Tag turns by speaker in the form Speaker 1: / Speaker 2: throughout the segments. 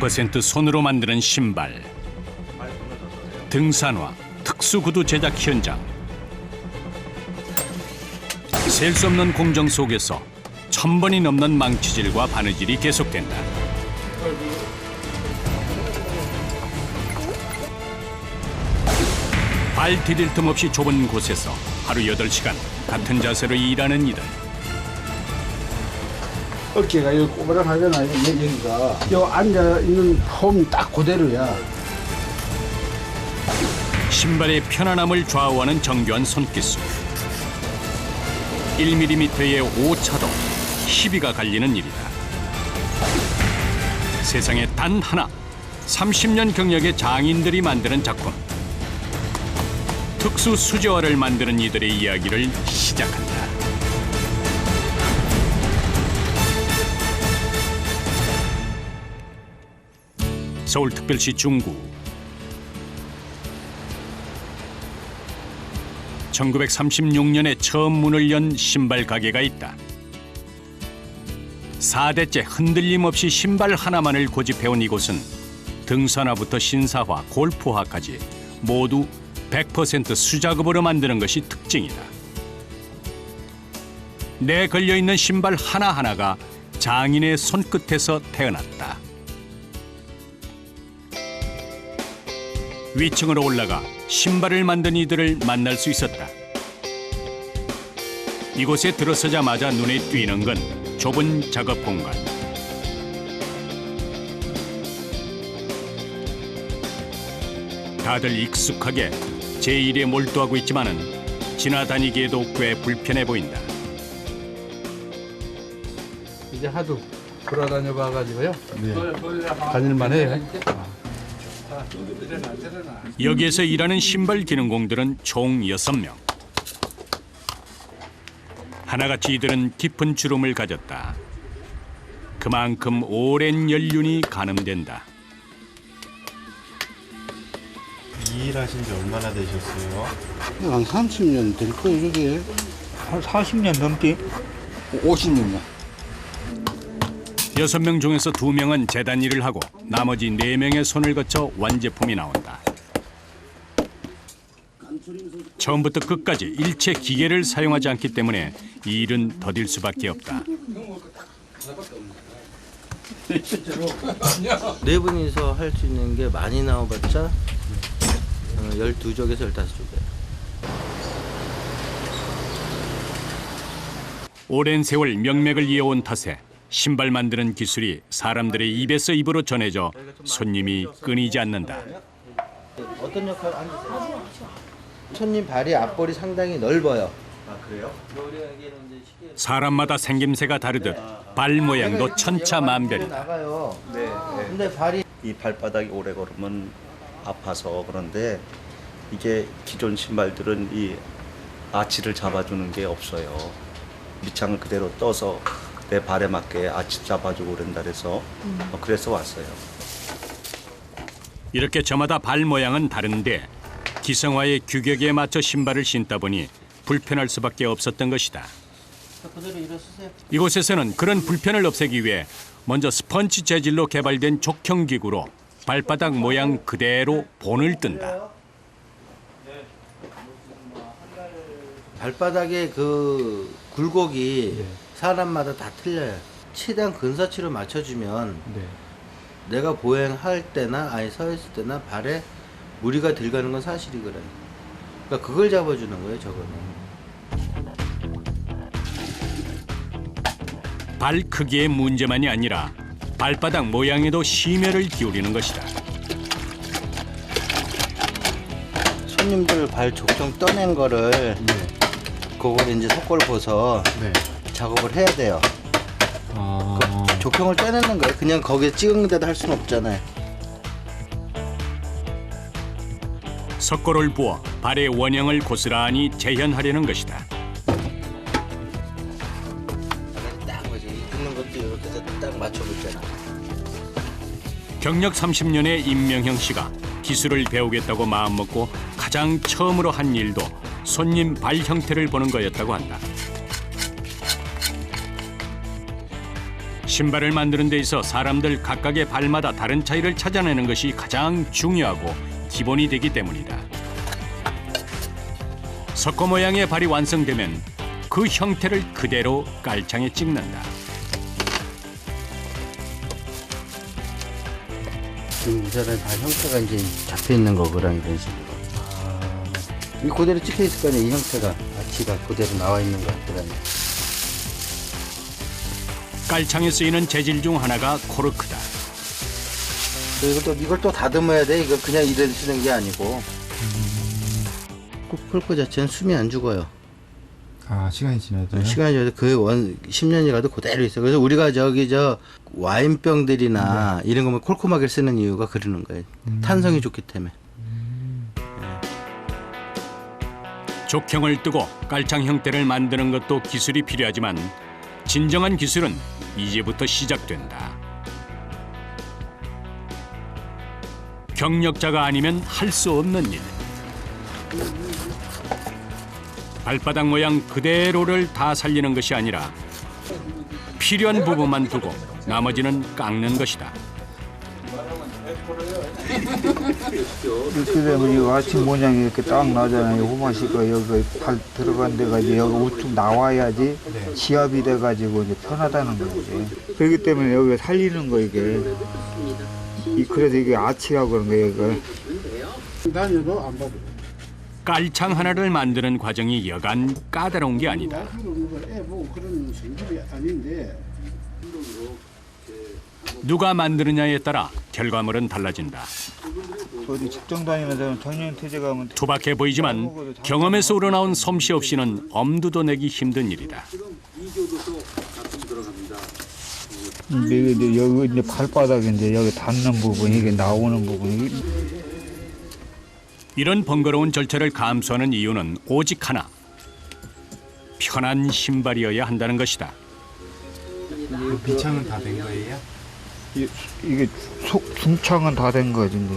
Speaker 1: 100% 손으로 만드는 신발. 등산화, 특수구두 제작 현장. 셀 수 없는 공정 속에서 1000번이 넘는 망치질과 바느질이 계속된다. 발 디딜 틈 없이 좁은 곳에서 하루 8시간 같은 자세로 일하는 이들.
Speaker 2: 어깨가 여기 꼬부랑하잖아요. 여기가 여 앉아 있는 폼 딱 그대로야.
Speaker 1: 신발의 편안함을 좌우하는 정교한 손기술. 1mm의 오차도 시비가 갈리는 일이다. 세상에 단 하나, 30년 경력의 장인들이 만드는 작품. 특수 수제화를 만드는 이들의 이야기를 시작한다. 서울특별시 중구. 1936년에 처음 문을 연 신발 가게가 있다. 4대째 흔들림 없이 신발 하나만을 고집해온 이곳은 등산화부터 신사화, 골프화까지 모두 100% 수작업으로 만드는 것이 특징이다. 내 걸려있는 신발 하나하나가 장인의 손끝에서 태어났다. 위층으로 올라가 신발을 만든 이들을 만날 수 있었다. 이곳에 들어서자마자 눈에 띄는 건 좁은 작업 공간. 다들 익숙하게 제1에 몰두하고 있지만은 지나다니기에도 꽤 불편해 보인다.
Speaker 2: 이제 하도 돌아다녀 봐가지고요. 다닐만 해요.
Speaker 1: 여기에서 일하는 신발 기능공들은 총 6명. 하나같이 이들은 깊은 주름을 가졌다. 그만큼 오랜 연륜이 가늠된다.
Speaker 3: 이 일 하신 지 얼마나 되셨어요?
Speaker 2: 한 30년 될 거예요, 이게.
Speaker 4: 한 40년 넘게.
Speaker 2: 50년이야.
Speaker 1: 6명 중에서 2명은 재단 일을 하고 나머지 4명의 손을 거쳐 완제품이 나온다. 처음부터 끝까지 일체 기계를 사용하지 않기 때문에 이 일은 더딜 수밖에 없다.
Speaker 5: 네 분이서 할 수 있는 게 많이 나와봤자 12쪽에서 15쪽이에요.
Speaker 1: 오랜 세월 명맥을 이어온 탓에 신발 만드는 기술이 사람들의 입에서 입으로 전해져 손님이 끊이지 않는다.
Speaker 5: 어떤 역할 앉으세요? 손님 발이 앞볼이 상당히 넓어요.
Speaker 3: 아 그래요?
Speaker 1: 사람마다 생김새가 다르듯 발 모양도 천차만별이다.
Speaker 5: 나가요.
Speaker 3: 네.
Speaker 5: 근데 발이
Speaker 6: 이 발바닥이 오래 걸으면 아파서 그런데 이게 기존 신발들은 이 아치를 잡아주는 게 없어요. 밑창을 그대로 떠서 내 발에 맞게 아치 잡아주고 그런다 그래서 그래서 왔어요.
Speaker 1: 이렇게 저마다 발 모양은 다른데 기성화의 규격에 맞춰 신발을 신다 보니 불편할 수밖에 없었던 것이다.
Speaker 5: 그대로 일어서세요.
Speaker 1: 이곳에서는 그런 불편을 없애기 위해 먼저 스펀지 재질로 개발된 족형 기구로 발바닥 모양 그대로 본을 뜬다.
Speaker 5: 발바닥의 그 굴곡이 사람마다 다 틀려요. 최대한 근사치로 맞춰주면 내가 보행할 때나 아니 서 있을 때나 발에 무리가 들어가는 건 사실이거든요. 그러니까 그걸 잡아주는 거예요, 저거는.
Speaker 1: 발 크기의 문제만이 아니라 발바닥 모양에도 심혈을 기울이는 것이다.
Speaker 5: 손님들 발 족정 떠낸 거를 그걸 이제 속골 벗어 작업을 해야 돼요. 그 족형을 떼내는 거예요. 그냥 거기에 찍은 데도 할 수는 없잖아요.
Speaker 1: 석고를 부어 발의 원형을 고스란히 재현하려는 것이다.
Speaker 5: 딱 뭐지 있는 것도 이렇게 해서 딱 맞춰보잖아.
Speaker 1: 경력 30년의 임명형 씨가 기술을 배우겠다고 마음먹고 가장 처음으로 한 일도 손님 발 형태를 보는 거였다고 한다. 신발을 만드는 데 있어 사람들 각각의 발마다 다른 차이를 찾아내는 것이 가장 중요하고 기본이 되기 때문이다. 석고 모양의 발이 완성되면 그 형태를 그대로 깔창에 찍는다.
Speaker 5: 이 사람 다 형태가 이제 잡혀 있는 거거랑 이런 식으로. 이 그대로 찍혀 있을 거 아니야. 이 형태가 아치가 그대로 나와 있는 거 같더라니.
Speaker 1: 깔창에 쓰이는 재질 중 하나가 코르크다.
Speaker 5: 이걸 또 다듬어야 돼. 이거 그냥 이대로 쓰는 게 아니고. 코르크 자체는 숨이 안 죽어요.
Speaker 2: 아, 시간이 지나도.
Speaker 5: 시간이 지나도 그 10년이라도 그대로 있어. 그래서 우리가 저 와인병들이나 이런 거면 콜코막을 쓰는 이유가 그러는 거예요. 탄성이 좋기 때문에.
Speaker 1: 족형을 뜨고 깔창 형태를 만드는 것도 기술이 필요하지만 진정한 기술은 이제부터 시작된다. 경력자가 아니면 할 수 없는 일. 발바닥 모양 그대로를 다 살리는 것이 아니라 필요한 부분만 두고 나머지는 깎는 것이다.
Speaker 4: 이렇게 되면 이 아침 모양이 이렇게 딱 나잖아요. 호마시가 여기 발 들어간 데가 이제 여기 우뚝 나와야지 지압이 돼가지고 이제 편하다는 거지. 그렇기 때문에 여기가 살리는 거 이게. 그래서 이게 아치라고 그런 거예요. 이거.
Speaker 2: 다녀도 안 봐도.
Speaker 1: 깔창 하나를 만드는 과정이 여간 까다로운 게 아니다.
Speaker 2: 뭐 그런 성질이 아닌데.
Speaker 1: 누가 만드느냐에 따라 결과물은 달라진다.
Speaker 4: 어디 직장 다니면서 정년 퇴직 가면
Speaker 1: 투박해 보이지만 경험에서 우러나온 솜씨 없이는 엄두도 내기 힘든 일이다.
Speaker 4: 이게 여기 이제 발바닥에 이제 여기 닿는 부분 이게 나오는 부분
Speaker 1: 이런 번거로운 절차를 감수하는 이유는 오직 하나. 편한 신발이어야 한다는 것이다.
Speaker 3: 밑창은 다 된 거예요?
Speaker 4: 이게 속 중창은 다 된 거지 이제.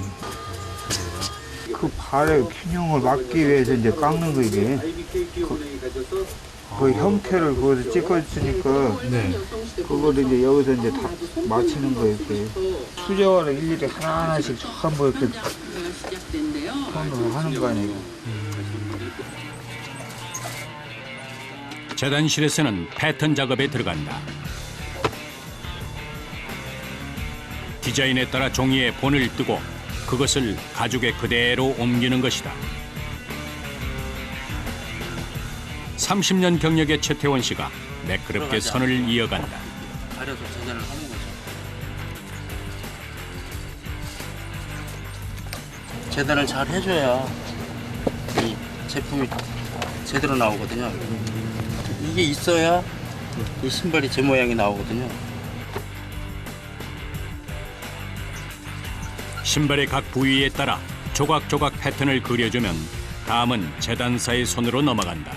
Speaker 4: 그 발의 균형을 막기 위해서 이제 깎는 거 이게. 그 형태를 거기서 찍었으니까 그거를 이제 여기서 이제 다 맞추는 거예요. 이렇게. 수저를 일일이 하나하나씩 전부 이렇게 손으로 하는 거 아니에요.
Speaker 1: 재단실에서는 패턴 작업에 들어간다. 디자인에 따라 종이에 본을 뜨고 그것을 가죽에 그대로 옮기는 것이다. 30년 경력의 최태원 씨가 매끄럽게 선을 이어간다.
Speaker 5: 가려서 재단을 하는 거죠. 재단을 잘 해줘야 이 제품이 제대로 나오거든요. 이게 있어야 이 신발이 제 모양이 나오거든요.
Speaker 1: 신발의 각 부위에 따라 조각조각 패턴을 그려주면 다음은 재단사의 손으로 넘어간다.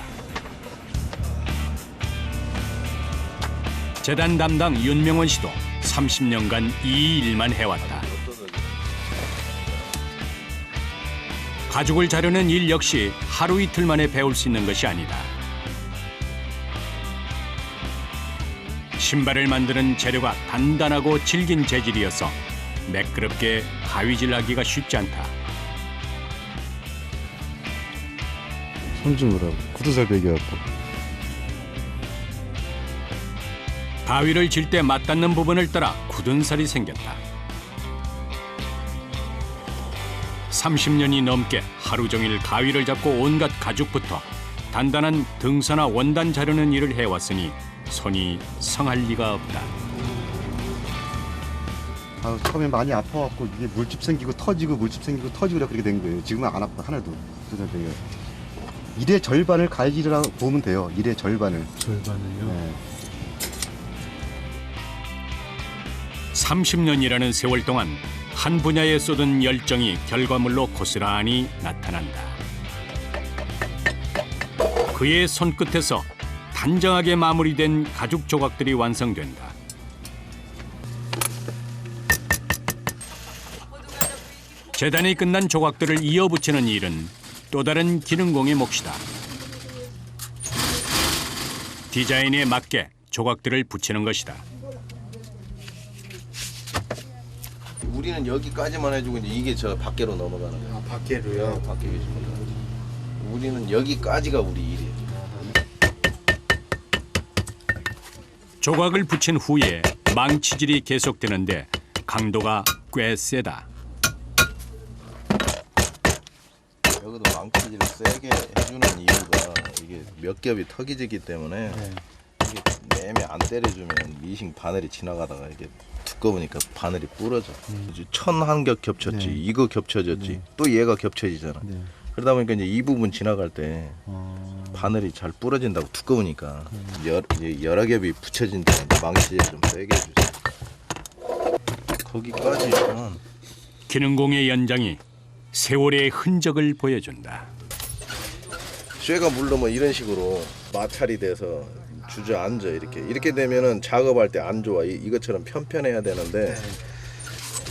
Speaker 1: 재단 담당 윤명원 씨도 30년간 이 일만 해왔다. 가죽을 자르는 일 역시 하루 이틀 만에 배울 수 있는 것이 아니다. 신발을 만드는 재료가 단단하고 질긴 재질이어서 매끄럽게 가위질하기가 쉽지 않다.
Speaker 3: 손주무라고 구두살 베겨갖고.
Speaker 1: 가위를 질 때 맞닿는 부분을 따라 굳은 살이 생겼다. 30년이 넘게 하루 종일 가위를 잡고 온갖 가죽부터 단단한 등선화 원단 자르는 일을 해왔으니 손이 성할 리가 없다.
Speaker 3: 처음에 많이 아파갖고 이게 물집 생기고 터지고 물집 생기고 터지고 그렇게 된 거예요. 지금은 안 아파 하나도. 구두살 베겨. 일의 절반을 가위질이라고 보면 돼요. 일의 절반을.
Speaker 2: 절반을요?
Speaker 3: 네.
Speaker 1: 30년이라는 세월 동안 한 분야에 쏟은 열정이 결과물로 고스란히 나타난다. 그의 손끝에서 단정하게 마무리된 가죽 조각들이 완성된다. 재단이 끝난 조각들을 이어붙이는 일은 또 다른 기능공의 몫이다. 디자인에 맞게 조각들을 붙이는 것이다.
Speaker 7: 우리는 여기까지만 해주고 이제 이게 저 밖으로 넘어가는 거예요.
Speaker 4: 아, 밖에로요?
Speaker 7: 네, 밖에 계십니다. 우리는 여기까지가 우리 일이에요.
Speaker 1: 조각을 붙인 후에 망치질이 계속되는데 강도가 꽤 세다.
Speaker 7: 여기도 망치질을 세게 해주는 이유가 이게 몇 겹이 턱이지기 때문에 이게 매매 안 때려주면 미싱 바늘이 지나가다가 이게 두꺼우니까 바늘이 부러져. 이제 1001겹 겹쳤지, 이거 겹쳐졌지, 또 얘가 겹쳐지잖아. 그러다 보니까 이제 이 부분 지나갈 때 바늘이 잘 부러진다고 두꺼우니까 여러 겹이 붙여진 다음에 망치질 좀 세게 해주세요. 거기까지는
Speaker 1: 기능공의 연장이 세월의 흔적을 보여준다.
Speaker 7: 쇠가 물르면 이런 식으로 마찰이 돼서 주저앉아 이렇게 되면은 작업할 때 안 좋아. 이것처럼 편편해야 되는데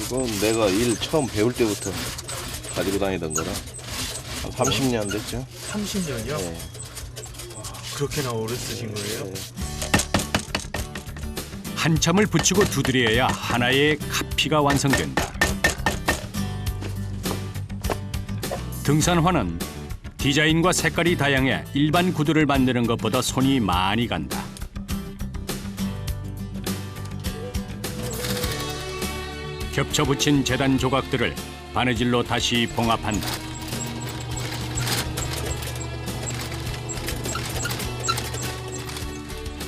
Speaker 7: 이건 내가 일 처음 배울 때부터 가지고 다니던 거라 한 30년 됐죠.
Speaker 4: 30년이요?
Speaker 7: 네.
Speaker 4: 그렇게나 오래 쓰신 거예요?
Speaker 1: 한참을 붙이고 두드려야 하나의 카피가 완성된다. 등산화는 디자인과 색깔이 다양해 일반 구두를 만드는 것보다 손이 많이 간다. 겹쳐 붙인 재단 조각들을 바느질로 다시 봉합한다.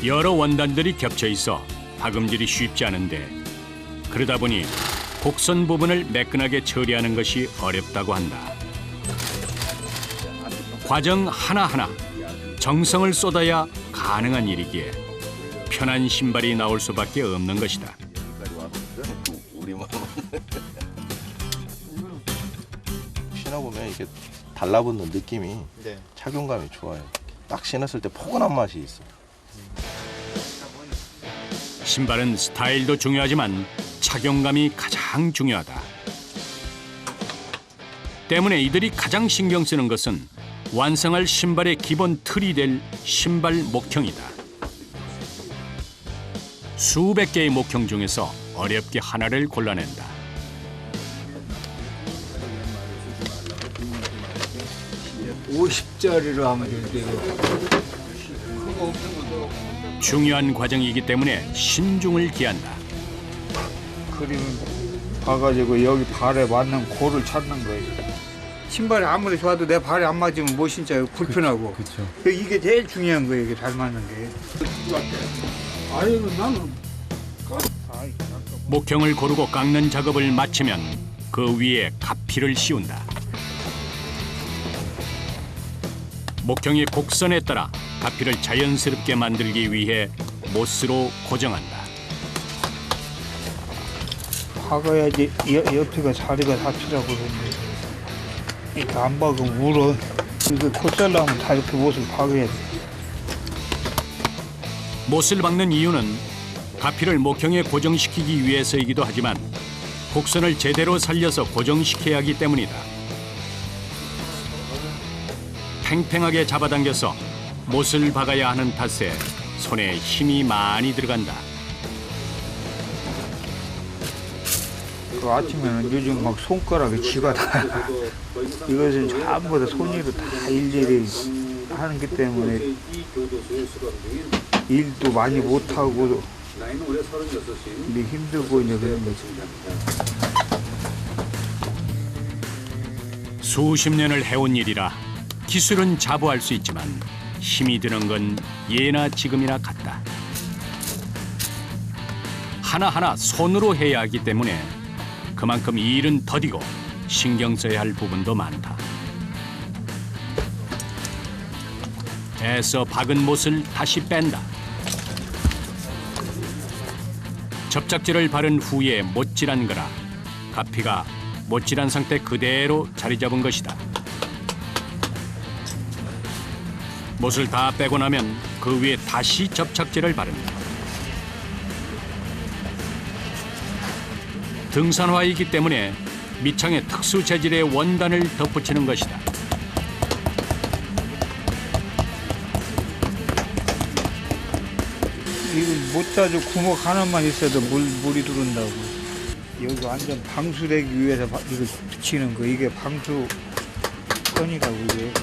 Speaker 1: 여러 원단들이 겹쳐 있어 박음질이 쉽지 않은데 그러다 보니 곡선 부분을 매끈하게 처리하는 것이 어렵다고 한다. 과정 하나하나 정성을 쏟아야 가능한 일이기에 편한 신발이 나올 수밖에 없는 것이다.
Speaker 7: 우리만 신어보면 이게 달라붙는 느낌이 착용감이 좋아요. 딱 신었을 때 포근한 맛이 있어.
Speaker 1: 신발은 스타일도 중요하지만 착용감이 가장 중요하다. 때문에 이들이 가장 신경 쓰는 것은 완성할 신발의 기본 틀이 될 신발 목형이다. 수백 개의 목형 중에서 어렵게 하나를 골라낸다.
Speaker 4: (50짜리로) 하면 되는데요.
Speaker 1: 중요한 과정이기 때문에 신중을 기한다.
Speaker 4: 그림 봐가지고 여기 발에 맞는 골을 찾는 거예요. 신발이 아무리 좋아도 내 발에 안 맞으면 못 신자요. 불편하고. 그쵸. 이게 제일 중요한 거예요. 이게 잘 맞는 게.
Speaker 2: 아이고 나는
Speaker 1: 목형을 고르고 깎는 작업을 마치면 그 위에 가피를 씌운다. 목형의 곡선에 따라 가피를 자연스럽게 만들기 위해 못으로 고정한다.
Speaker 4: 박아야지 옆에가 자리가 잡히라고 그러는데 이렇게 안 박으면 울어. 이거 콧살나면 다 이렇게 못을 박아야 돼.
Speaker 1: 못을 박는 이유는 가피를 목형에 고정시키기 위해서이기도 하지만 곡선을 제대로 살려서 고정시켜야 하기 때문이다. 팽팽하게 잡아당겨서 못을 박아야 하는 탓에 손에 힘이 많이 들어간다.
Speaker 4: 그 아침에는 요즘 막 손가락에 쥐가 다 이것은 전부 다 손으로 다 일일이 하는 것 때문에 일도 많이 못하고 힘들고 이제 그런 거지.
Speaker 1: 수십 년을 해온 일이라 기술은 자부할 수 있지만 힘이 드는 건 예나 지금이나 같다. 하나하나 손으로 해야 하기 때문에 그만큼 일은 더디고 신경 써야 할 부분도 많다. 애써 박은 못을 다시 뺀다. 접착제를 바른 후에 못질한 거라 가피가 못질한 상태 그대로 자리 잡은 것이다. 못을 다 빼고 나면 그 위에 다시 접착제를 바른다. 등산화이기 때문에 밑창에 특수 재질의 원단을 덧붙이는 것이다.
Speaker 4: 이거 못 짜줘 구멍 하나만 있어도 물이 들어온다고. 여기 완전 방수되기 위해서 이거 붙이는 거 이게 방수건이라고 이게.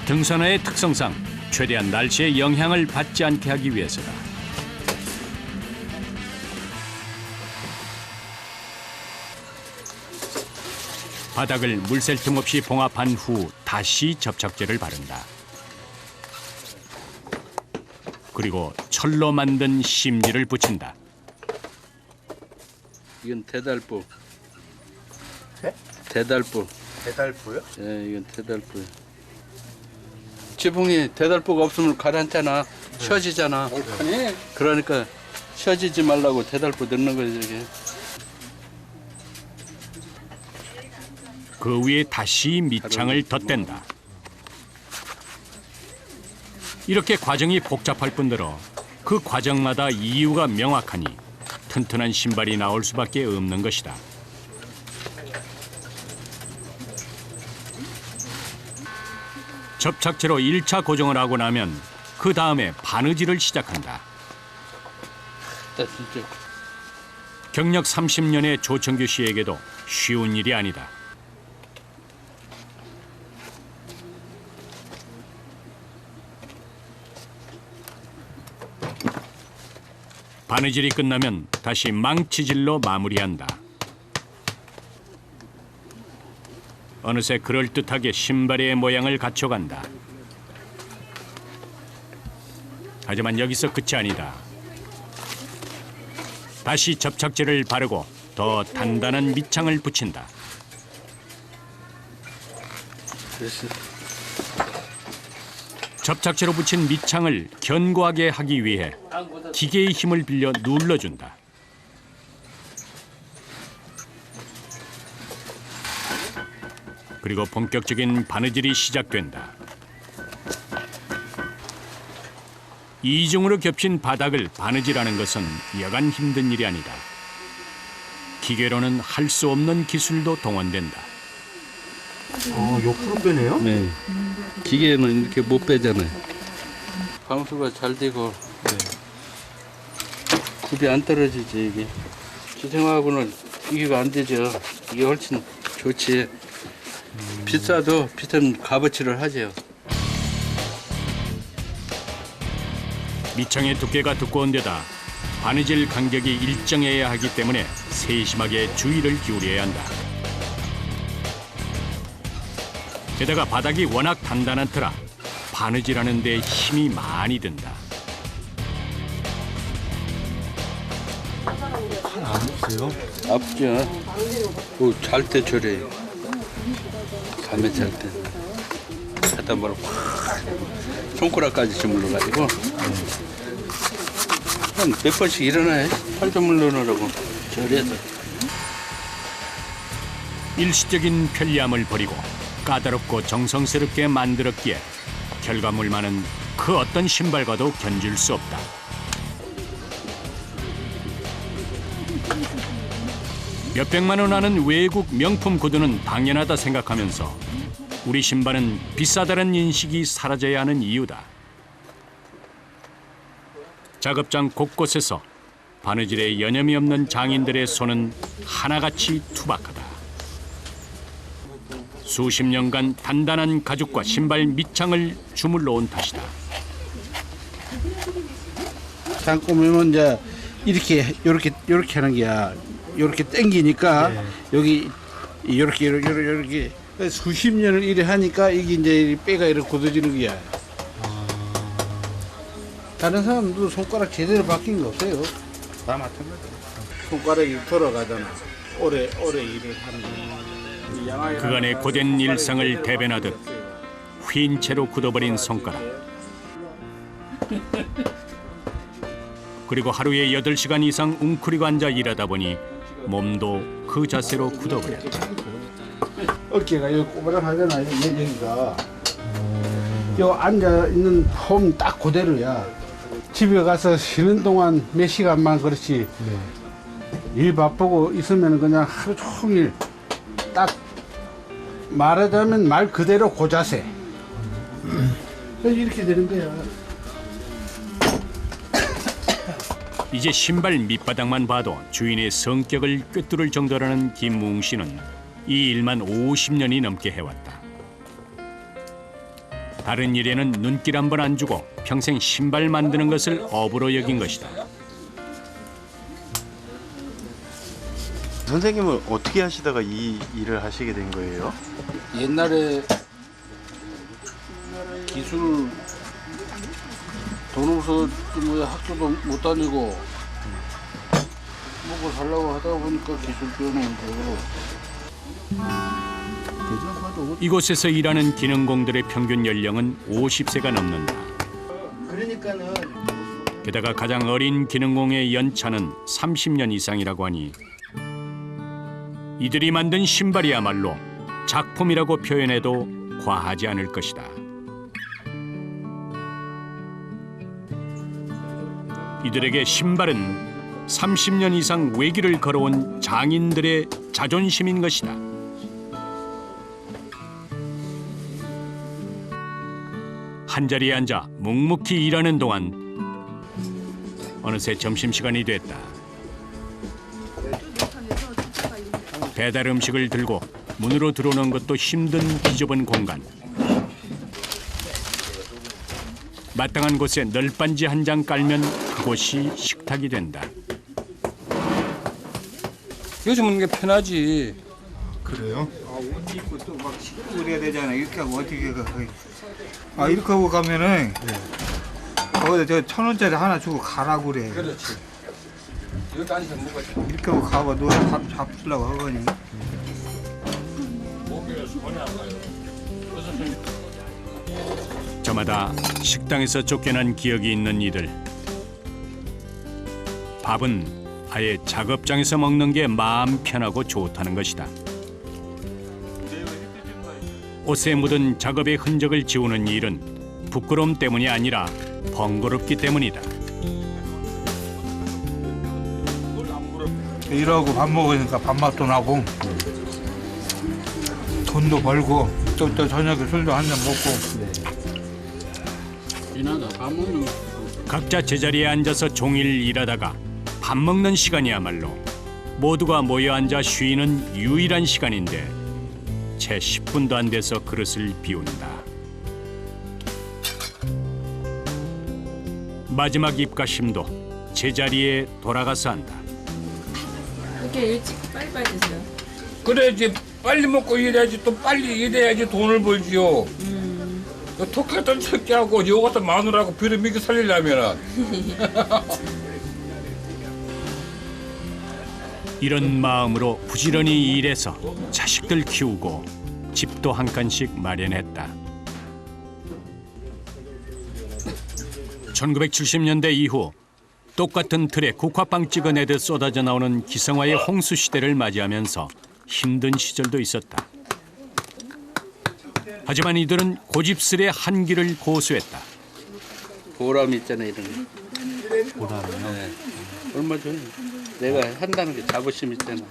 Speaker 1: 등산화의 특성상 최대한 날씨의 영향을 받지 않게 하기 위해서다. 바닥을 물샐 틈 없이 봉합한 후 다시 접착제를 바른다. 그리고 철로 만든 심지를 붙인다.
Speaker 8: 이건 대달부.
Speaker 7: 네?
Speaker 8: 대달부.
Speaker 7: 배달부요?
Speaker 8: 예, 이건 대달부. 지붕이 대달부가 없으면 가라앉잖아. 쉬어지잖아. 그러니까 쉬어지지 말라고 대달부 넣는 거지 이게.
Speaker 1: 그 위에 다시 밑창을 덧댄다. 이렇게 과정이 복잡할 뿐더러 그 과정마다 이유가 명확하니 튼튼한 신발이 나올 수밖에 없는 것이다. 접착제로 1차 고정을 하고 나면 그 다음에 바느질을 시작한다.
Speaker 8: 나 진짜.
Speaker 1: 경력 30년의 조청규 씨에게도 쉬운 일이 아니다. 바느질이 끝나면 다시 망치질로 마무리한다. 어느새 그럴듯하게 신발의 모양을 갖춰간다. 하지만 여기서 끝이 아니다. 다시 접착제를 바르고 더 단단한 밑창을 붙인다.
Speaker 8: 그래서
Speaker 1: 접착제로 붙인 밑창을 견고하게 하기 위해 기계의 힘을 빌려 눌러준다. 그리고 본격적인 바느질이 시작된다. 이중으로 겹친 바닥을 바느질하는 것은 여간 힘든 일이 아니다. 기계로는 할 수 없는 기술도 동원된다.
Speaker 3: 옆으로 빼네요?
Speaker 8: 네. 기계는 이렇게 못 빼잖아요. 방수가 잘 되고 굽이 안 떨어지지 이게. 기생하고는 비교가 안 되죠. 이게 훨씬 좋지. 비싸도 비싼 값어치를 하죠.
Speaker 1: 밑창의 두께가 두꺼운 데다 바느질 간격이 일정해야 하기 때문에 세심하게 주의를 기울여야 한다. 게다가 바닥이 워낙 단단한 터라 바느질하는 데 힘이 많이 든다.
Speaker 8: 아프죠? 잘 때 저래. 밤에 잘 때. 갖다 말고 손가락까지 주물러가지고 한 몇 번씩 일어나요. 팔 주물러놓으라고 저래서.
Speaker 1: 일시적인 편리함을 버리고 까다롭고 정성스럽게 만들었기에 결과물만은 그 어떤 신발과도 견줄 수 없다. 몇백만 원 하는 외국 명품 구두는 당연하다 생각하면서 우리 신발은 비싸다는 인식이 사라져야 하는 이유다. 작업장 곳곳에서 바느질에 여념이 없는 장인들의 손은 하나같이 투박하다. 수십 년간 단단한 가죽과 신발 밑창을 주물러 온 탓이다.
Speaker 2: 장 꾸미면 이제 이렇게 하는 게야. 이렇게 당기니까 여기 이렇게 수십 년을 이래 하니까 이게 이제 뼈가 이렇게 굳어지는 거야. 다른 사람도 손가락 제대로 바뀐 거 없어요. 다 마찬가지야. 손가락이 돌아가잖아. 오래 일을 하는.
Speaker 1: 그간의 고된 일상을 대변하듯 휜 채로 굳어버린 손가락. 그리고 하루에 8시간 이상 웅크리고 앉아 일하다 보니 몸도 그 자세로 굳어버렸다.
Speaker 2: 어깨가 여기 꼬부랑하잖아. 여기가. 요 앉아 있는 폼 딱 그대로야. 집에 가서 쉬는 동안 몇 시간만 그렇지. 일 바쁘고 있으면 그냥 하루 종일 딱 말하자면 말 그대로 그 자세. 이렇게 되는 거야.
Speaker 1: 이제 신발 밑바닥만 봐도 주인의 성격을 꿰뚫을 정도라는 김무웅 씨는 이 일만 50년이 넘게 해왔다. 다른 일에는 눈길 한 번 안 주고 평생 신발 만드는 것을 업으로 여긴 것이다.
Speaker 9: 선생님은 어떻게 하시다가 이 일을 하시게 된 거예요?
Speaker 8: 옛날에 기술 돈 없어 뭐 학교도 못 다니고 먹고 살려고 하다 보니까 기술 배우는 거고.
Speaker 1: 이곳에서 일하는 기능공들의 평균 연령은 50세가 넘는다.
Speaker 5: 그러니까는
Speaker 1: 게다가 가장 어린 기능공의 연차는 30년 이상이라고 하니 이들이 만든 신발이야말로 작품이라고 표현해도 과하지 않을 것이다. 이들에게 신발은 30년 이상 외길을 걸어온 장인들의 자존심인 것이다. 한자리에 앉아 묵묵히 일하는 동안 어느새 점심시간이 됐다. 배달 음식을 들고 문으로 들어오는 것도 힘든 비좁은 공간. 마땅한 곳에 널빤지 한 장 깔면 그곳이 식탁이 된다.
Speaker 8: 요즘은 이게 편하지.
Speaker 9: 그래요?
Speaker 4: 옷 입고 또 막 씻고 그래야 되잖아. 이렇게 하고 어떻게 가? 이렇게 하고 가면은 거기다 저 1,000원짜리 하나 주고 가라고 그래.
Speaker 8: 그렇지. 여기 앉아서 먹어야
Speaker 4: 이렇게 하고 가봐. 너 잡수려고 하거니.
Speaker 1: 저마다 식당에서 쫓겨난 기억이 있는 이들. 밥은 아예 작업장에서 먹는 게 마음 편하고 좋다는 것이다. 옷에 묻은 작업의 흔적을 지우는 일은 부끄러움 때문이 아니라 번거롭기 때문이다.
Speaker 4: 일하고 밥 먹으니까 밥맛도 나고 돈도 벌고 또 저녁에 술도 한 잔 먹고.
Speaker 8: 지나다 밥 먹는 거.
Speaker 1: 각자 제자리에 앉아서 종일 일하다가 밥 먹는 시간이야말로 모두가 모여 앉아 쉬는 유일한 시간인데 채 10분도 안 돼서 그릇을 비운다. 마지막 입가심도 제자리에 돌아가서 한다.
Speaker 10: 이렇게 일찍 빨리빨리 드세요.
Speaker 11: 그래야지 빨리 먹고 일해야지 또 빨리 일해야지 돈을 벌지요. 톡 같은 새끼하고 여 같은 마누라하고 비를 먹여 살리려면은
Speaker 1: 이런 마음으로 부지런히 일해서 자식들 키우고 집도 한 칸씩 마련했다. 1970년대 이후 똑같은 틀에 국화빵 찍어내듯 쏟아져 나오는 기성화의 홍수 시대를 맞이하면서 힘든 시절도 있었다. 하지만 이들은 고집스레 한기를 고수했다.
Speaker 8: 보람이 있잖아 이런 거. 보람이요? 네. 얼마 전에 내가 한다는 게 자부심 있잖아.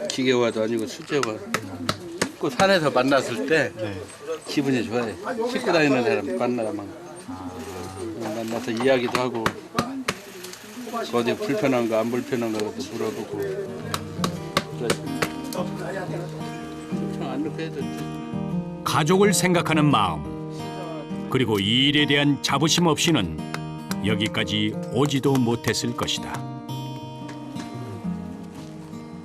Speaker 8: 기계화도 아니고 수제화. 그 산에서 만났을 때 기분이 좋아해. 씻고 다니는 사람 만나면 만나서 이야기도 하고 어디 불편한 거 안 불편한 거도 물어보고. 그래서 안 이렇게 해도
Speaker 1: 가족을 생각하는 마음, 그리고 이 일에 대한 자부심 없이는 여기까지 오지도 못했을 것이다.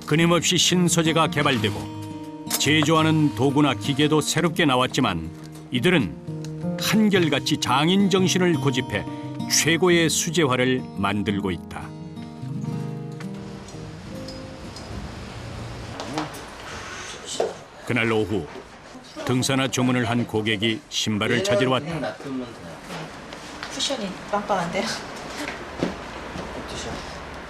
Speaker 1: 끊임없이 신소재가 개발되고 제조하는 도구나 기계도 새롭게 나왔지만 이들은 한결같이 장인 정신을 고집해 최고의 수제화를 만들고 있다. 그날 오후 등산화 주문을 한 고객이 신발을 찾으러 왔다.
Speaker 10: 쿠션이 빵빵한데요?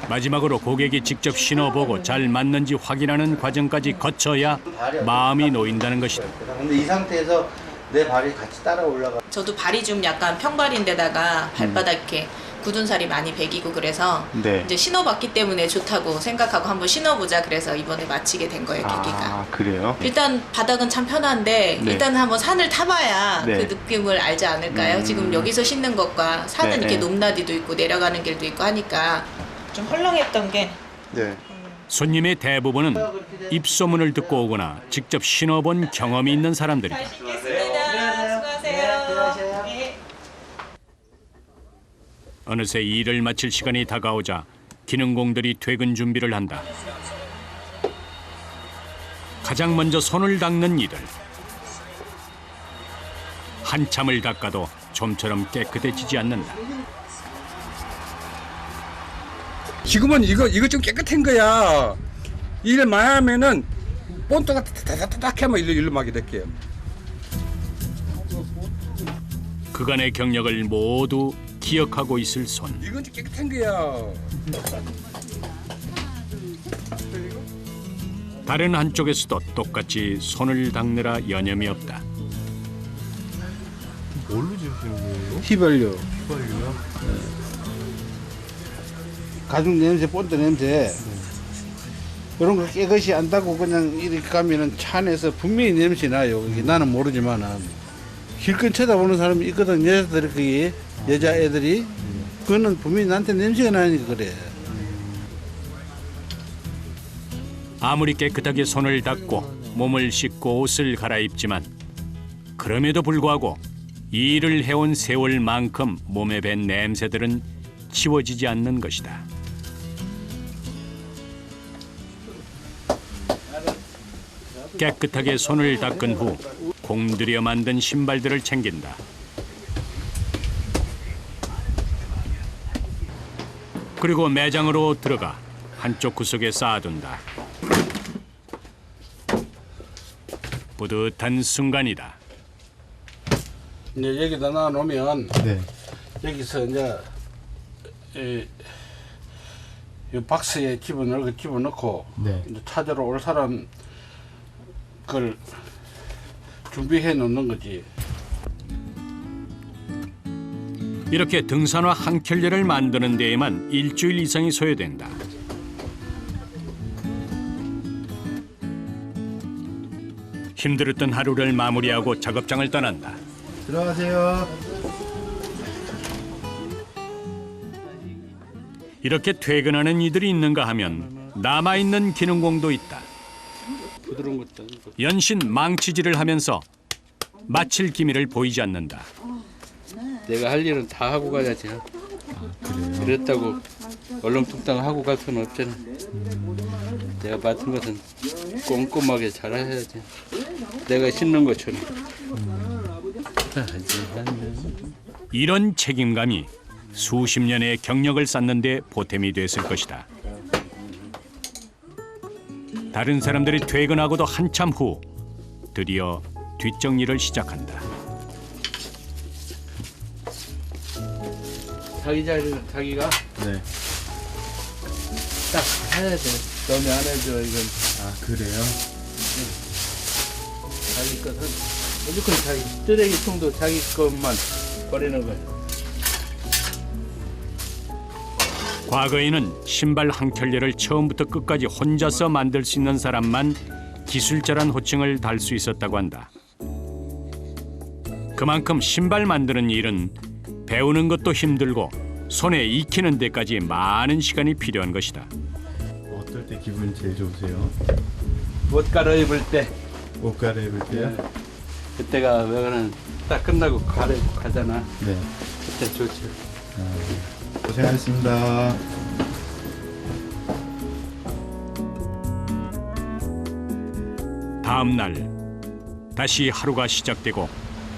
Speaker 1: 마지막으로 고객이 직접 신어보고 잘 맞는지 확인하는 과정까지 거쳐야 마음이 놓인다는 것이다.
Speaker 5: 근데 이 상태에서 내 발이 같이 따라 올라가.
Speaker 10: 저도 발이 좀 약간 평발인데다가 발바닥 이렇게 굳은 살이 많이 배기고 그래서
Speaker 9: 네.
Speaker 10: 이제 신어봤기 때문에 좋다고 생각하고 한번 신어보자 그래서 이번에 마치게 된 거예요, 계기가.
Speaker 9: 아, 그래요?
Speaker 10: 일단 바닥은 참 편한데
Speaker 9: 네.
Speaker 10: 일단 한번 산을 타봐야
Speaker 9: 네.
Speaker 10: 그 느낌을 알지 않을까요? 지금 여기서 신는 것과 산은
Speaker 9: 네,
Speaker 10: 이렇게
Speaker 9: 네.
Speaker 10: 높낮이도 있고 내려가는 길도 있고 하니까 좀 헐렁했던 게
Speaker 9: 네.
Speaker 1: 손님의 대부분은 입소문을 듣고 오거나 직접 신어본 경험이 있는 사람들이다. 어느새 일을 마칠 시간이 다가오자 기능공들이 퇴근 준비를 한다. 가장 먼저 손을 닦는 이들. 한참을 닦아도 좀처럼 깨끗해지지 않는다.
Speaker 11: 지금은 이거 좀 깨끗한 거야. 일을 많이 하면은 본드가 다다다닥 하면 일로 막게 될게요.
Speaker 1: 그간의 경력을 모두 기억하고 있을 손.
Speaker 11: 이건 좀 깨끗한 거야.
Speaker 1: 다른 한쪽에서도 똑같이 손을 닦느라 여념이 없다.
Speaker 9: 뭘로 지으시는 거예요?
Speaker 2: 휘발유.
Speaker 9: 휘발유요?
Speaker 2: 가죽 냄새, 본드 냄새. 이런 거 깨끗이 안 닦고 그냥 이렇게 가면은 차 안에서 분명히 냄새 나요. 이게 나는 모르지만은. 길건 쳐다보는 사람이 있거든. 여자들이 그게, 여자애들이. 그거는 분명히 나한테 냄새가 나니까 그래.
Speaker 1: 아무리 깨끗하게 손을 닦고 몸을 씻고 옷을 갈아입지만 그럼에도 불구하고 이 일을 해온 세월만큼 몸에 밴 냄새들은 지워지지 않는 것이다. 깨끗하게 손을 닦은 후 공들여 만든 신발들을 챙긴다. 그리고 매장으로 들어가 한쪽 구석에 쌓아둔다. 뿌듯한 순간이다.
Speaker 2: 이제 여기다 놔놓으면
Speaker 9: 네.
Speaker 2: 여기서 이제 이 박스에 집어넣고
Speaker 9: 네.
Speaker 2: 이제 찾으러 올 사람 그걸 준비해 놓는 거지.
Speaker 1: 이렇게 등산화 한 켤레를 만드는 데에만 일주일 이상이 소요된다. 힘들었던 하루를 마무리하고 작업장을 떠난다.
Speaker 3: 들어가세요.
Speaker 1: 이렇게 퇴근하는 이들이 있는가 하면 남아있는 기능공도 있다.
Speaker 11: 부드러운 것도 아니고.
Speaker 1: 연신 망치질을 하면서 마칠 기미를 보이지 않는다.
Speaker 11: 내가 할 일은 다 하고 가야지. 그랬다고 얼렁뚱땅 하고 갈 수는 없잖아. 내가 맡은 것은 꼼꼼하게 잘 해야지. 내가 신는 것처럼.
Speaker 1: 이런 책임감이 수십 년의 경력을 쌓는 데 보탬이 됐을 것이다. 다른 사람들이 퇴근하고도 한참 후 드디어 뒷정리를 시작한다.
Speaker 11: 자기 자리는 자기가
Speaker 9: 네.
Speaker 11: 딱 해야 돼. 너무 안 해줘 이건.
Speaker 9: 아, 그래요?
Speaker 11: 자기 것은 무조건 자기 쓰레기통도 자기 것만 버리는 거야.
Speaker 1: 과거에는 신발 한 켤레를 처음부터 끝까지 혼자서 만들 수 있는 사람만 기술자란 호칭을 달 수 있었다고 한다. 그만큼 신발 만드는 일은 배우는 것도 힘들고 손에 익히는 데까지 많은 시간이 필요한 것이다.
Speaker 9: 어떨 때 기분이 제일 좋으세요?
Speaker 11: 옷 갈아입을 때
Speaker 9: 옷 갈아입을 때요?
Speaker 11: 그때가 왜냐면 딱 끝나고 갈아입고 가잖아.
Speaker 9: 네.
Speaker 11: 그때 좋지.
Speaker 9: 고생하셨습니다.
Speaker 1: 다음 날 다시 하루가 시작되고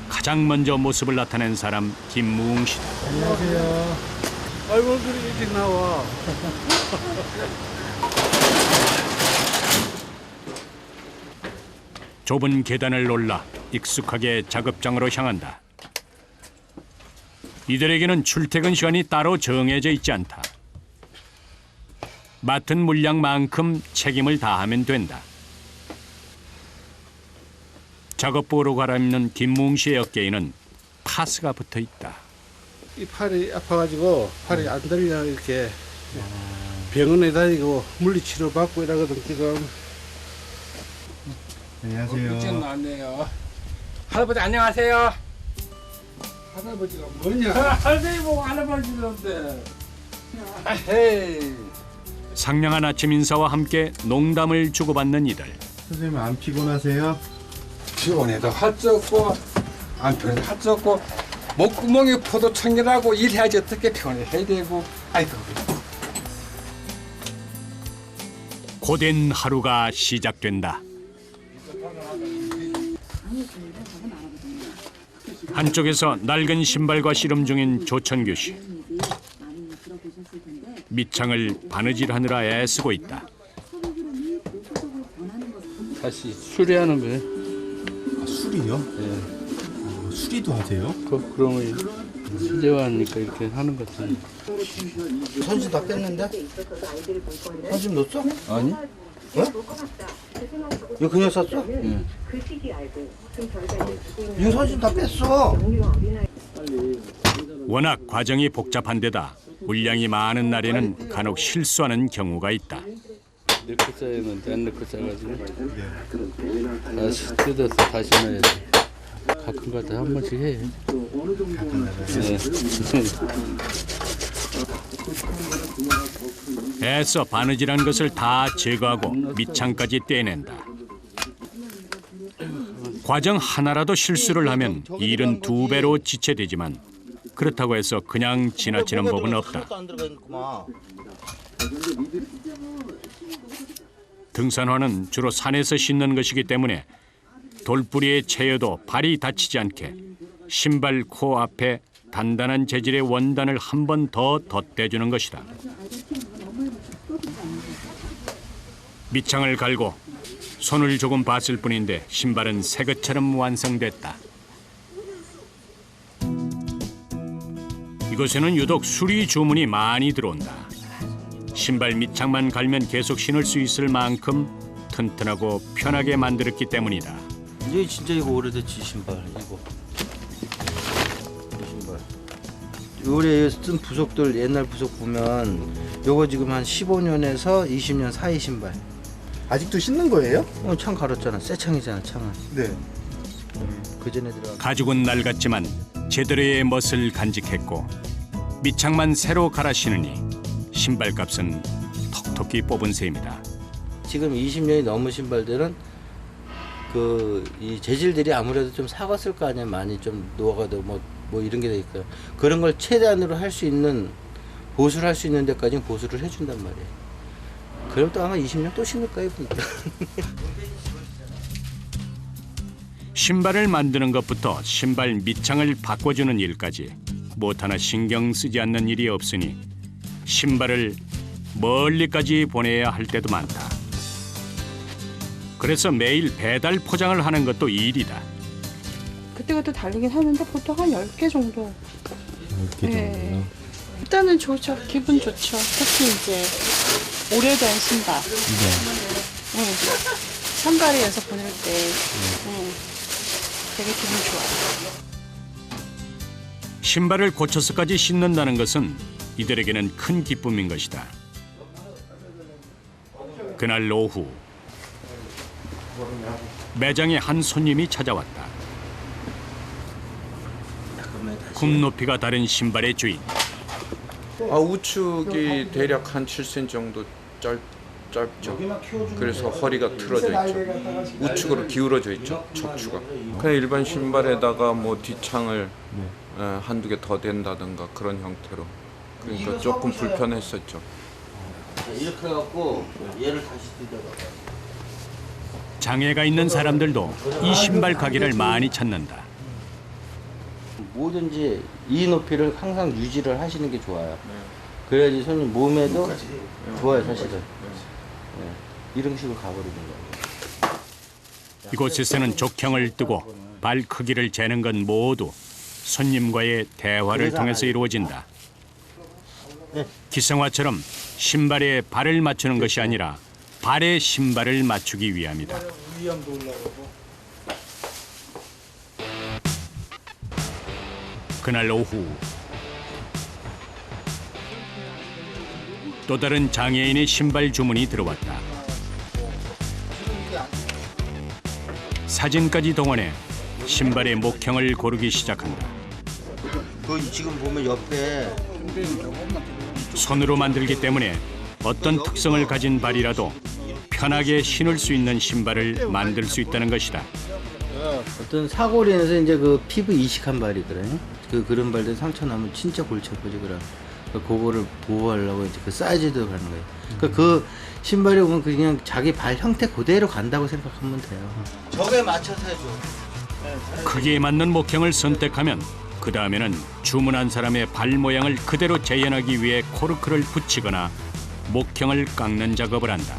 Speaker 1: 가장 먼저 모습을 나타낸 사람 김무웅 씨다.
Speaker 9: 안녕하세요.
Speaker 2: 아이고 그래 일찍 나와.
Speaker 1: 좁은 계단을 올라 익숙하게 작업장으로 향한다. 이들에게는 출퇴근 시간이 따로 정해져 있지 않다. 맡은 물량만큼 책임을 다하면 된다. 작업복으로 갈아입는 김무웅 씨의 어깨에는 파스가 붙어 있다.
Speaker 2: 이 팔이 아파가지고 팔이 안 들려 이렇게 병원에 다니고 물리치료 받고 이러거든 지금.
Speaker 3: 안녕하세요.
Speaker 12: 나왔네요. 할아버지 안녕하세요.
Speaker 2: 할아버지가 뭐냐?
Speaker 12: 할머니 보고 할아버지인데. 헤이.
Speaker 1: 상냥한 아침 인사와 함께 농담을 주고받는 이들.
Speaker 3: 선생님 안 피곤하세요?
Speaker 12: 피곤해도 핫졌고 안 피곤해도 핫졌고 목구멍에 포도청이라고 일해야지 어떻게 피곤해 해야 되고. 아이고.
Speaker 1: 고된 하루가 시작된다. 한쪽에서 낡은 신발과 씨름 중인 조천규 씨. 밑창을 바느질하느라 애쓰고 있다.
Speaker 11: 다시 수리하는 거예요.
Speaker 9: 아, 술이요?
Speaker 11: 예.
Speaker 9: 수리도 하세요?
Speaker 11: 그러면 수제화하니까 이렇게 하는 거지.
Speaker 5: 선심 다 뺐는데? 선심 넣었어?
Speaker 11: 아니?
Speaker 5: 이거 그냥 샀어?
Speaker 11: 예.
Speaker 5: 이거 선심 다 뺐어.
Speaker 1: 워낙 과정이 복잡한 데다 물량이 많은 날에는 간혹 실수하는 경우가 있다.
Speaker 11: 넣고 싸였는데 안 넣고 싸가지고 다시 뜯어서 다시 넣어야지. 가끔가다 한 번씩 해. 네.
Speaker 1: 애써 바느질한 것을 다 제거하고 밑창까지 떼낸다. 과정 하나라도 실수를 하면 일은 2배로 지체되지만 그렇다고 해서 그냥 지나치는 법은 없다. 등산화는 주로 산에서 신는 것이기 때문에 돌뿌리에 채여도 발이 다치지 않게 신발 코 앞에 단단한 재질의 원단을 한 번 더 덧대주는 것이다. 밑창을 갈고 손을 조금 봤을 뿐인데 신발은 새 것처럼 완성됐다. 이곳에는 유독 수리 주문이 많이 들어온다. 신발 밑창만 갈면 계속 신을 수 있을 만큼 튼튼하고 편하게 만들었기 때문이다.
Speaker 5: 이게 진짜 이거 오래됐지 신발 이거. 이 신발. 요래 쓴 부속들 옛날 부속 보면 요거 지금 한 15년에서 20년 사이 신발.
Speaker 3: 아직도 신는 거예요?
Speaker 5: 창 갈았잖아. 새 창이잖아 창은.
Speaker 3: 네.
Speaker 5: 그 전에 들어가.
Speaker 1: 가죽은 낡았지만 제대로의 멋을 간직했고 밑창만 새로 갈아 신으니 신발값은 톡톡히 뽑은 셈이다.
Speaker 5: 지금 20년이 넘은 신발들은 이 재질들이 아무래도 좀 사갔을 거 아니야. 많이 좀 녹아도 뭐 이런 게 돼 있어요. 그런 걸 최대한으로 할 수 있는 보수를 할 수 있는 데까지 보수를 해준단 말이에요. 그럼 또 아마 20년 또 신을 거예요. 보니까.
Speaker 1: 신발을 만드는 것부터 신발 밑창을 바꿔주는 일까지 못 하나 신경 쓰지 않는 일이 없으니 신발을 멀리까지 보내야 할 때도 많다. 그래서 매일 배달 포장을 하는 것도 일이다.
Speaker 13: 그때그때 달리긴 하는데 보통 한 10개 정도.
Speaker 9: 10개 정도요?
Speaker 13: 일단은 좋죠. 기분 좋죠. 특히 이제 오래된 신발. 산발이에서 보낼 때 되게 기분 좋아요.
Speaker 1: 신발을 고쳐서까지 신는다는 것은 이들에게는 큰 기쁨인 것이다. 그날 오후 매장에 한 손님이 찾아왔다. 굽 높이가 다른 신발의 주인.
Speaker 14: 우측이 대략 한 7cm 정도 짧죠. 그래서 허리가 틀어져 있죠. 우측으로 기울어져 있죠. 척추가. 그냥 일반 신발에다가 뭐 뒤창을 한두 개 더 댄다든가 그런 형태로. 그러니까 조금 불편했었죠.
Speaker 5: 이렇게 해갖고 얘를 다시 뜯어봐.
Speaker 1: 장애가 있는 사람들도 이 신발 가게를 많이 찾는다.
Speaker 5: 뭐든지 이 높이를 항상 유지를 하시는 게 좋아요. 그래야지 손님 몸에도 좋아요, 사실은. 네. 이런 식으로 가버리는 거예요.
Speaker 1: 이곳에서는 족형을 뜨고 발 크기를 재는 건 모두 손님과의 대화를 통해서 이루어진다. 기성화처럼 신발에 발을 맞추는 것이 아니라 발에 신발을 맞추기 위함이다. 그날 오후 또 다른 장애인의 신발 주문이 들어왔다. 사진까지 동원해 신발의 목형을 고르기 시작한다.
Speaker 5: 그 지금 보면 옆에
Speaker 1: 손으로 만들기 때문에 어떤 특성을 가진 발이라도 편하게 신을 수 있는 신발을 만들 수 있다는 것이다.
Speaker 5: 어떤 사고로 인해서 이제 그 피부 이식한 발이거든요. 그런 발들 상처 나면 진짜 골치 아프지 그래. 그거를 보호하려고 이제 그 사이즈도 가는 거예요. 그 신발이 보면 그냥 자기 발 형태 그대로 간다고 생각하면 돼요. 저게 맞춰서 해줘.
Speaker 1: 크기에 맞는 목형을 선택하면 그 다음에는 주문한 사람의 발 모양을 그대로 재현하기 위해 코르크를 붙이거나 목형을 깎는 작업을 한다.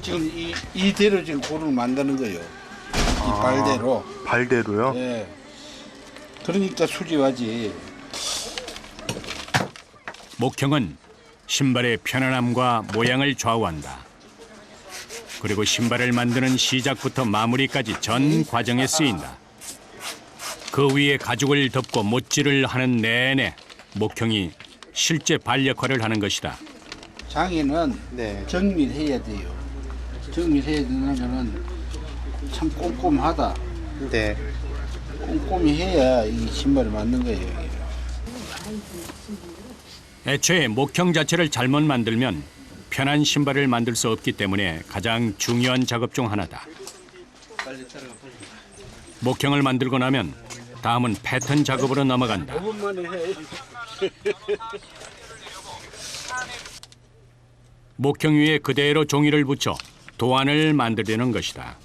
Speaker 2: 지금 이대로 지금 고를 만드는 거예요. 이 발대로.
Speaker 9: 발대로요?
Speaker 2: 네. 그러니까 수지하지.
Speaker 1: 목형은 신발의 편안함과 모양을 좌우한다. 그리고 신발을 만드는 시작부터 마무리까지 전 과정에 쓰인다. 그 위에 가죽을 덮고 못질을 하는 내내 목형이 실제 발 역할을 하는 것이다.
Speaker 2: 장애는 정밀해야 돼요. 정밀해야 되는 참 꼼꼼하다.
Speaker 9: 네.
Speaker 2: 꼼꼼히 해야 이 신발을 만든 거예요.
Speaker 1: 애초에 목형 자체를 잘못 만들면 편한 신발을 만들 수 없기 때문에 가장 중요한 작업 중 하나다. 목형을 만들고 나면 다음은 패턴 작업으로 넘어간다. 목형 위에 그대로 종이를 붙여 도안을 만들려는 것이다.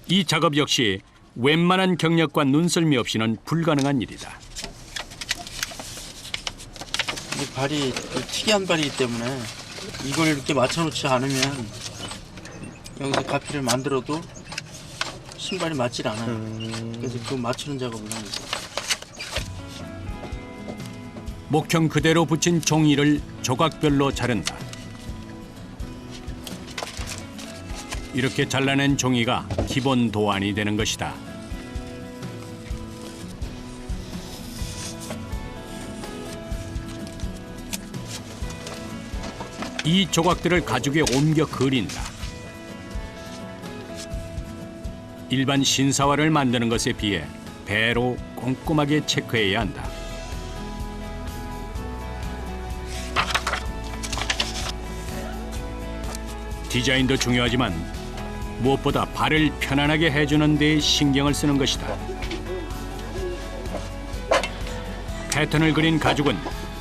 Speaker 1: 이 작업 역시 웬만한 경력과 눈썰미 없이는 불가능한 일이다.
Speaker 15: 이 발이 특이한 발이기 때문에 이걸 이렇게 맞춰놓지 않으면 여기서 가피를 만들어도 신발이 맞질 않아요. 그래서 그 맞추는 작업을 합니다.
Speaker 1: 목형 그대로 붙인 종이를 조각별로 자른다. 이렇게 잘라낸 종이가 기본 도안이 되는 것이다. 이 조각들을 가죽에 옮겨 그린다. 일반 신사화를 만드는 것에 비해 배로 꼼꼼하게 체크해야 한다. 디자인도 중요하지만 무엇보다 발을 편안하게 해주는 데 신경을 쓰는 것이다. 패턴을 그린 가죽은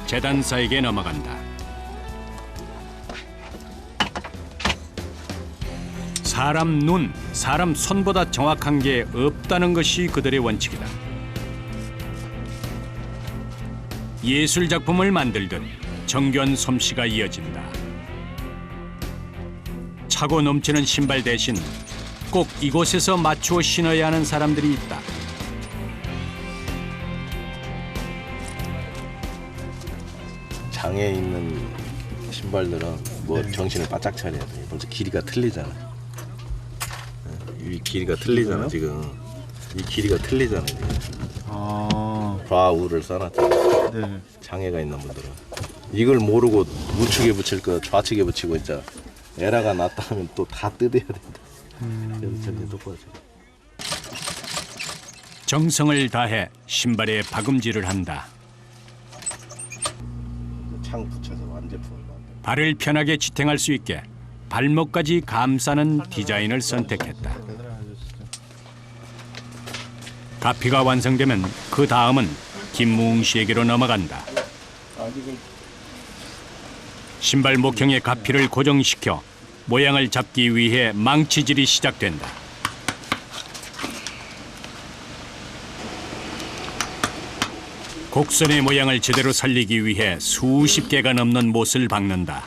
Speaker 1: 재단사에게 넘어간다. 사람 눈, 사람 손보다 정확한 게 없다는 것이 그들의 원칙이다. 예술 작품을 만들듯 정교한 솜씨가 이어진다. 차고 넘치는 신발 대신 꼭 이곳에서 맞추어 신어야 하는 사람들이 있다.
Speaker 7: 장애 있는 신발들은 뭐 정신을 바짝 차려야 돼. 먼저 길이가 틀리잖아. 이 길이가 틀리잖아 지금. 이 길이가 틀리잖아 지금. 좌우를 써놨잖아.
Speaker 9: 네.
Speaker 7: 장애가 있는 분들은 이걸 모르고 우측에 붙일 거 좌측에 붙이고 있자. 에러가 났다 하면 또 다 뜯어야 된다. 그래서 전체 똑바로.
Speaker 1: 정성을 다해 신발에 박음질을 한다.
Speaker 7: 창 붙여서 완제품을 만든다.
Speaker 1: 발을 편하게 지탱할 수 있게 발목까지 감싸는 디자인을 선택했다. 가피가 완성되면 그 다음은 김무웅 씨에게로 넘어간다. 신발 목형의 가피를 고정시켜 모양을 잡기 위해 망치질이 시작된다. 곡선의 모양을 제대로 살리기 위해 수십 개가 넘는 못을 박는다.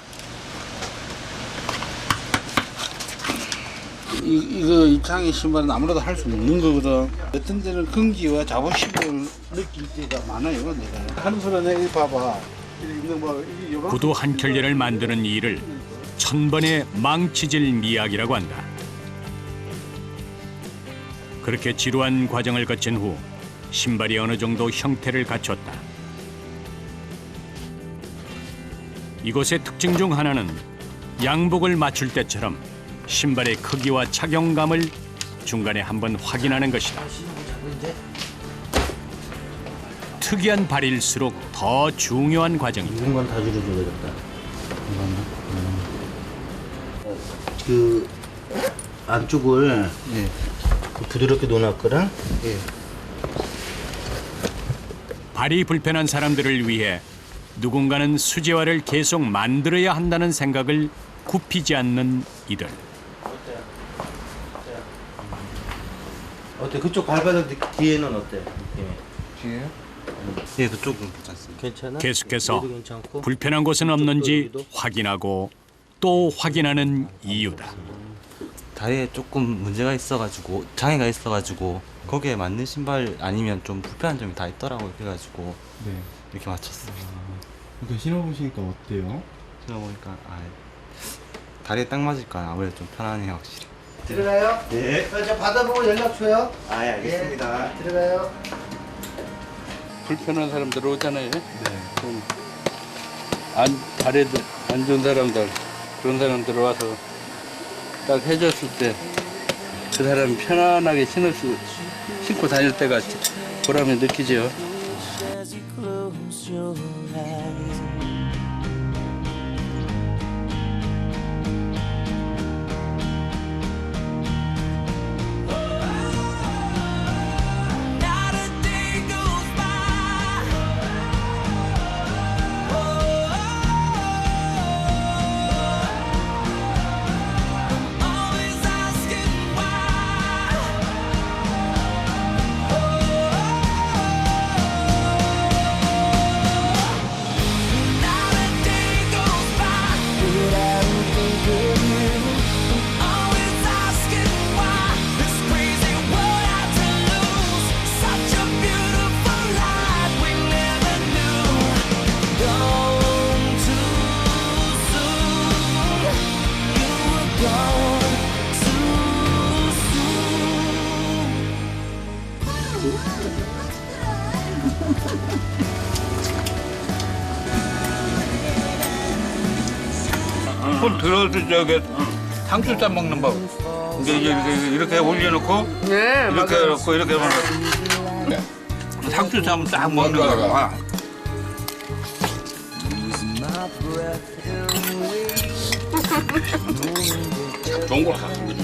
Speaker 2: 이 장애 신발은 아무래도 할 수 없는 거거든. 어떤 데는 긍지와 자부심을 느낄 때가 많아요. 내가 하는 소리 내가 봐봐.
Speaker 1: 구두 한 켤레를 만드는 일을 천번의 망치질 미학이라고 한다. 그렇게 지루한 과정을 거친 후 신발이 어느 정도 형태를 갖췄다. 이곳의 특징 중 하나는 양복을 맞출 때처럼 신발의 크기와 착용감을 중간에 한번 확인하는 것이다. 특이한 발일수록 더 중요한 과정이다.
Speaker 5: 이건 다 줄여줘야 되겠다. 그 안쪽을 부드럽게 놓아놨거든.
Speaker 1: 발이 불편한 사람들을 위해 누군가는 수제화를 계속 만들어야 한다는 생각을 굽히지 않는 이들.
Speaker 5: 어때? 그쪽 발바닥 뒤에는 어때? 느낌이?
Speaker 14: 뒤에요?
Speaker 5: 예, 그쪽은 괜찮습니다. 괜찮아?
Speaker 1: 계속해서
Speaker 5: 여기도 괜찮고?
Speaker 1: 불편한 곳은 없는지 확인하고 또 확인하는 이유다.
Speaker 16: 다리에 조금 문제가 있어가지고 장애가 있어가지고 거기에 맞는 신발 아니면 좀 불편한 점이 다 있더라고요. 그래가지고 이렇게 맞췄어요.
Speaker 9: 이렇게 신어보시니까 어때요?
Speaker 16: 신어보니까 다리에 딱 맞으니까 아무래도 좀 편하네요, 확실히.
Speaker 5: 들어가요? 네. 저 받아보고 연락 줘요.
Speaker 3: 알겠습니다.
Speaker 5: 예, 들어가요.
Speaker 11: 불편한 사람들 오잖아요. 그럼 다리도 안 좋은 사람들, 그런 사람들 와서 딱 해줬을 때 그 사람이 편안하게 신고 다닐 때가 보람을 느끼죠.
Speaker 17: 손 들어서 저기 상추 싸 먹는 법. 이렇게 올려놓고 이렇게 해놓고 이렇게 하면 상추 싸면 딱 먹는 거야. 좋은 걸 갖고